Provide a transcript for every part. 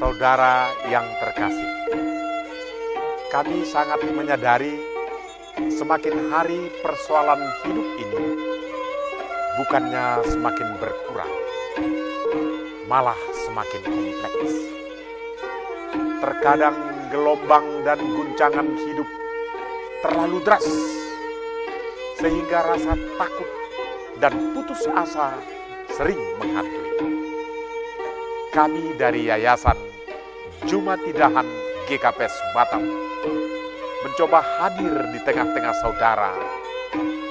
Saudara yang terkasih, kami sangat menyadari semakin hari persoalan hidup ini bukannya semakin berkurang, malah semakin kompleks. Terkadang gelombang dan guncangan hidup terlalu deras, sehingga rasa takut dan putus asa sering menghantui. Kami dari Yayasan Jumatidahan GKPS Batam mencoba hadir di tengah-tengah saudara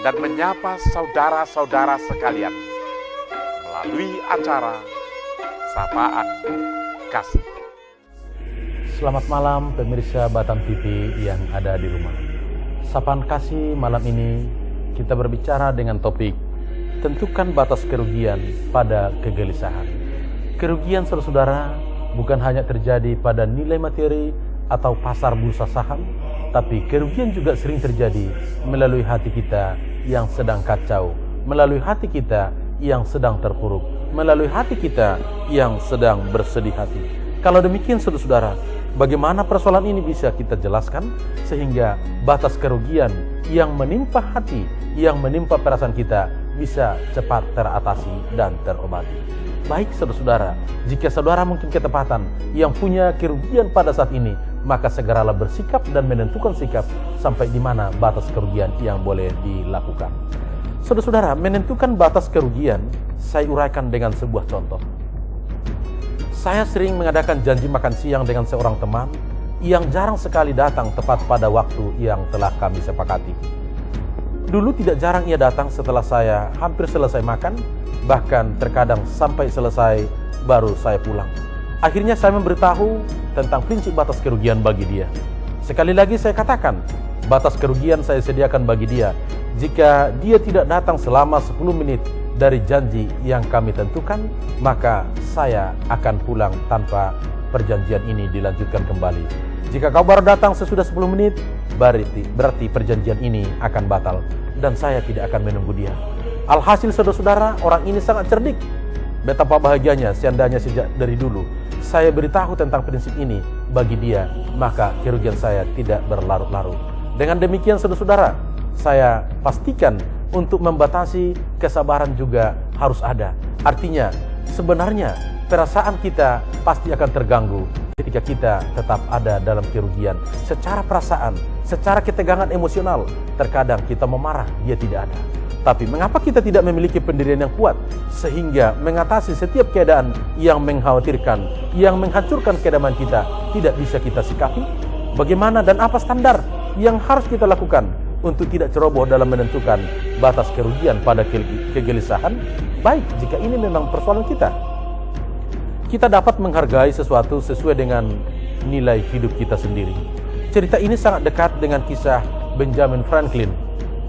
dan menyapa saudara-saudara sekalian melalui acara Sapaan Kasih. Selamat malam pemirsa Batam TV yang ada di rumah. Sapaan Kasih malam ini kita berbicara dengan topik tentukan batas kerugian pada kegelisahan. Kerugian saudara bukan hanya terjadi pada nilai materi atau pasar bursa saham, tapi kerugian juga sering terjadi melalui hati kita yang sedang kacau, melalui hati kita yang sedang terpuruk, melalui hati kita yang sedang bersedih hati. Kalau demikian saudara, bagaimana persoalan ini bisa kita jelaskan sehingga batas kerugian yang menimpa hati, yang menimpa perasaan kita bisa cepat teratasi dan terobati. Baik saudara, jika saudara mungkin ketepatan yang punya kerugian pada saat ini, maka segeralah bersikap dan menentukan sikap sampai di mana batas kerugian yang boleh dilakukan. Saudara, menentukan batas kerugian saya uraikan dengan sebuah contoh. Saya sering mengadakan janji makan siang dengan seorang teman yang jarang sekali datang tepat pada waktu yang telah kami sepakati. Dulu tidak jarang ia datang setelah saya hampir selesai makan, bahkan terkadang sampai selesai baru saya pulang. Akhirnya saya memberitahu tentang prinsip batas kerugian bagi dia. Sekali lagi saya katakan, batas kerugian saya sediakan bagi dia. Jika dia tidak datang selama 10 menit dari janji yang kami tentukan, maka saya akan pulang tanpa perjanjian ini dilanjutkan kembali. Jika kau baru datang sesudah 10 menit, berarti perjanjian ini akan batal dan saya tidak akan menunggu dia. Alhasil saudara-saudara, orang ini sangat cerdik. Betapa bahagianya seandainya sejak dari dulu saya beritahu tentang prinsip ini bagi dia, maka kerugian saya tidak berlarut-larut. Dengan demikian saudara-saudara, saya pastikan untuk membatasi kesabaran juga harus ada. Artinya, sebenarnya perasaan kita pasti akan terganggu ketika kita tetap ada dalam kerugian. Secara perasaan, secara ketegangan emosional, terkadang kita memarah, dia tidak ada. Tapi mengapa kita tidak memiliki pendirian yang kuat sehingga mengatasi setiap keadaan yang mengkhawatirkan, yang menghancurkan kedamaian kita tidak bisa kita sikapi? Bagaimana dan apa standar yang harus kita lakukan untuk tidak ceroboh dalam menentukan batas kerugian pada kegelisahan? Baik, jika ini memang persoalan kita dapat menghargai sesuatu sesuai dengan nilai hidup kita sendiri. Cerita ini sangat dekat dengan kisah Benjamin Franklin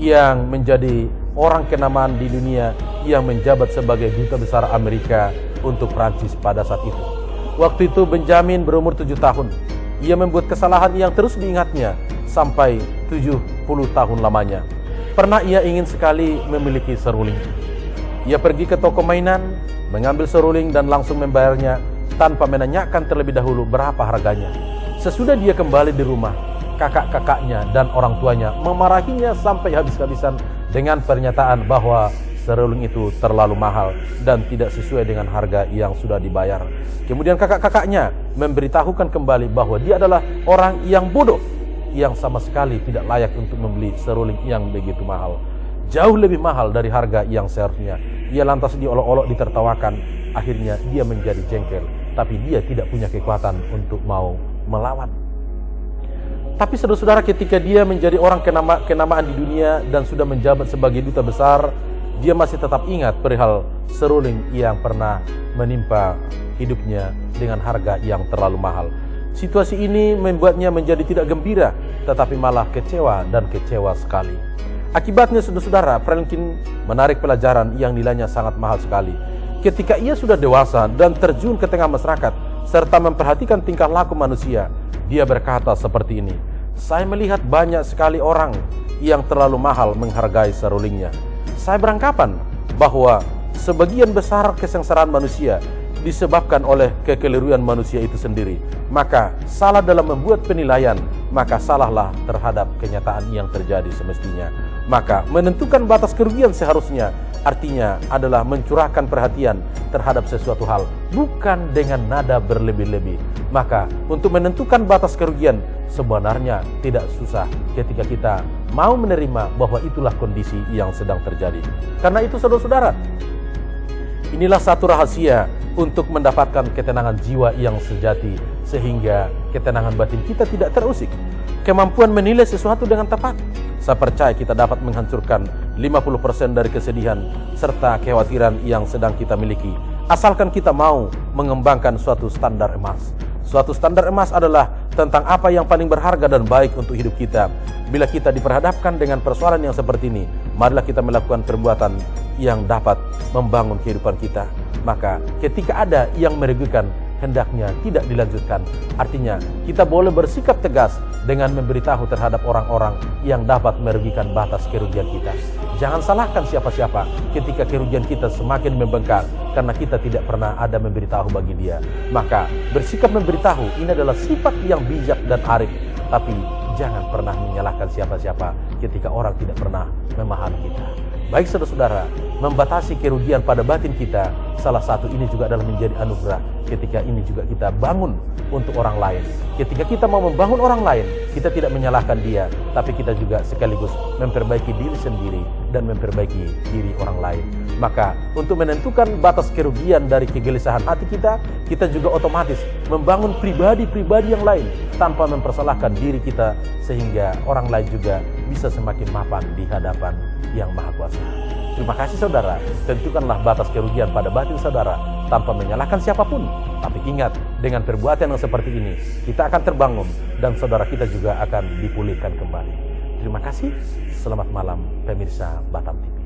yang menjadi orang kenamaan di dunia yang menjabat sebagai duta besar Amerika untuk Prancis pada saat itu. Waktu itu Benjamin berumur 7 tahun. Ia membuat kesalahan yang terus diingatnya sampai 70 tahun lamanya. Pernah ia ingin sekali memiliki seruling. Ia pergi ke toko mainan, mengambil seruling dan langsung membayarnya tanpa menanyakan terlebih dahulu berapa harganya. Sesudah dia kembali di rumah, kakak-kakaknya dan orang tuanya memarahinya sampai habis-habisan dengan pernyataan bahwa seruling itu terlalu mahal dan tidak sesuai dengan harga yang sudah dibayar. Kemudian kakak-kakaknya memberitahukan kembali bahwa dia adalah orang yang bodoh, yang sama sekali tidak layak untuk membeli seruling yang begitu mahal. Jauh lebih mahal dari harga yang seharusnya. Ia lantas diolok-olok, ditertawakan. Akhirnya dia menjadi jengkel, tapi dia tidak punya kekuatan untuk mau melawan. Tapi saudara-saudara, ketika dia menjadi orang kenamaan di dunia dan sudah menjabat sebagai duta besar, dia masih tetap ingat perihal seruling yang pernah menimpa hidupnya dengan harga yang terlalu mahal. Situasi ini membuatnya menjadi tidak gembira, tetapi malah kecewa dan kecewa sekali. Akibatnya saudara-saudara, Franklin menarik pelajaran yang nilainya sangat mahal sekali. Ketika ia sudah dewasa dan terjun ke tengah masyarakat, serta memperhatikan tingkah laku manusia, dia berkata seperti ini, "Saya melihat banyak sekali orang yang terlalu mahal menghargai serulingnya. Saya beranggapan bahwa sebagian besar kesengsaraan manusia disebabkan oleh kekeliruan manusia itu sendiri. Maka salah dalam membuat penilaian, maka salahlah terhadap kenyataan yang terjadi semestinya. Maka menentukan batas kerugian seharusnya artinya adalah mencurahkan perhatian terhadap sesuatu hal, bukan dengan nada berlebih-lebih. Maka untuk menentukan batas kerugian sebenarnya tidak susah ketika kita mau menerima bahwa itulah kondisi yang sedang terjadi. Karena itu saudara-saudara, inilah satu rahasia untuk mendapatkan ketenangan jiwa yang sejati, sehingga ketenangan batin kita tidak terusik. Kemampuan menilai sesuatu dengan tepat. Saya percaya kita dapat menghancurkan 50% dari kesedihan serta kekhawatiran yang sedang kita miliki, asalkan kita mau mengembangkan suatu standar emas. Suatu standar emas adalah tentang apa yang paling berharga dan baik untuk hidup kita. Bila kita diperhadapkan dengan persoalan yang seperti ini, marilah kita melakukan perbuatan yang dapat membangun kehidupan kita. Maka ketika ada yang merugikan, hendaknya tidak dilanjutkan. Artinya kita boleh bersikap tegas dengan memberitahu terhadap orang-orang yang dapat merugikan batas kerugian kita. Jangan salahkan siapa-siapa ketika kerugian kita semakin membengkak karena kita tidak pernah ada memberitahu bagi dia. Maka bersikap memberitahu ini adalah sifat yang bijak dan arif. Tapi jangan pernah menyalahkan siapa-siapa ketika orang tidak pernah memahami kita. Baik saudara-saudara, membatasi kerugian pada batin kita, salah satu ini juga adalah menjadi anugerah. Ketika ini juga kita bangun untuk orang lain. Ketika kita mau membangun orang lain, kita tidak menyalahkan dia, tapi kita juga sekaligus memperbaiki diri sendiri dan memperbaiki diri orang lain. Maka untuk menentukan batas kerugian dari kegelisahan hati kita, kita juga otomatis membangun pribadi-pribadi yang lain tanpa mempersalahkan diri kita, sehingga orang lain juga bisa semakin mapan di hadapan Yang Maha Kuasa. Terima kasih saudara, tentukanlah batas kerugian pada batin saudara tanpa menyalahkan siapapun. Tapi ingat, dengan perbuatan yang seperti ini, kita akan terbangun dan saudara kita juga akan dipulihkan kembali. Terima kasih, selamat malam pemirsa Batam TV.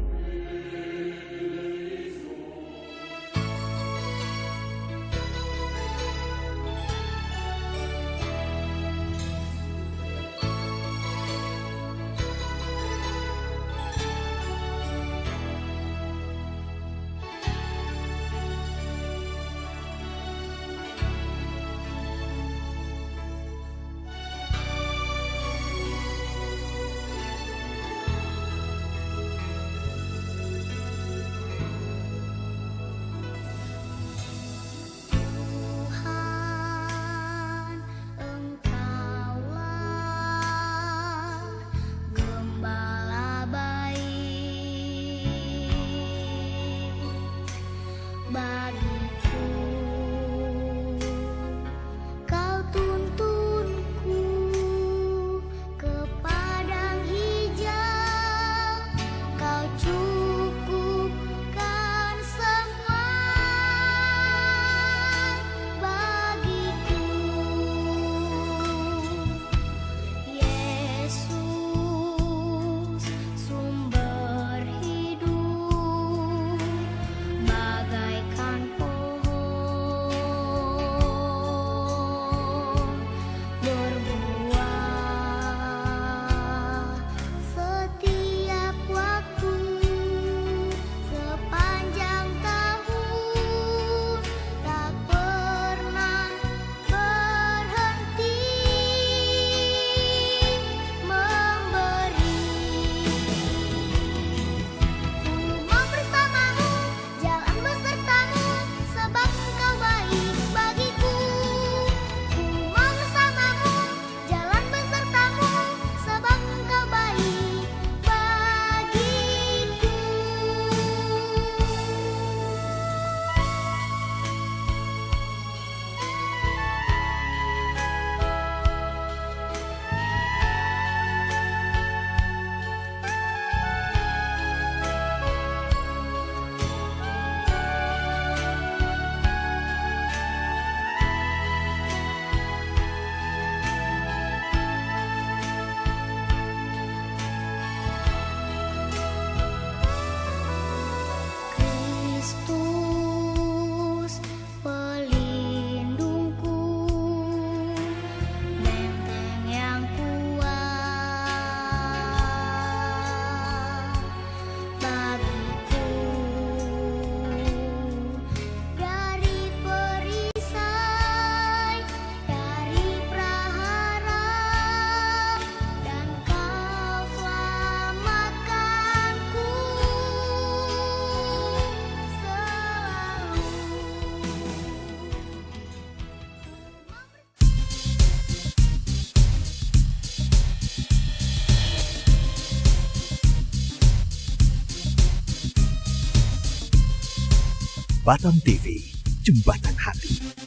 Batam TV, Jembatan Hati.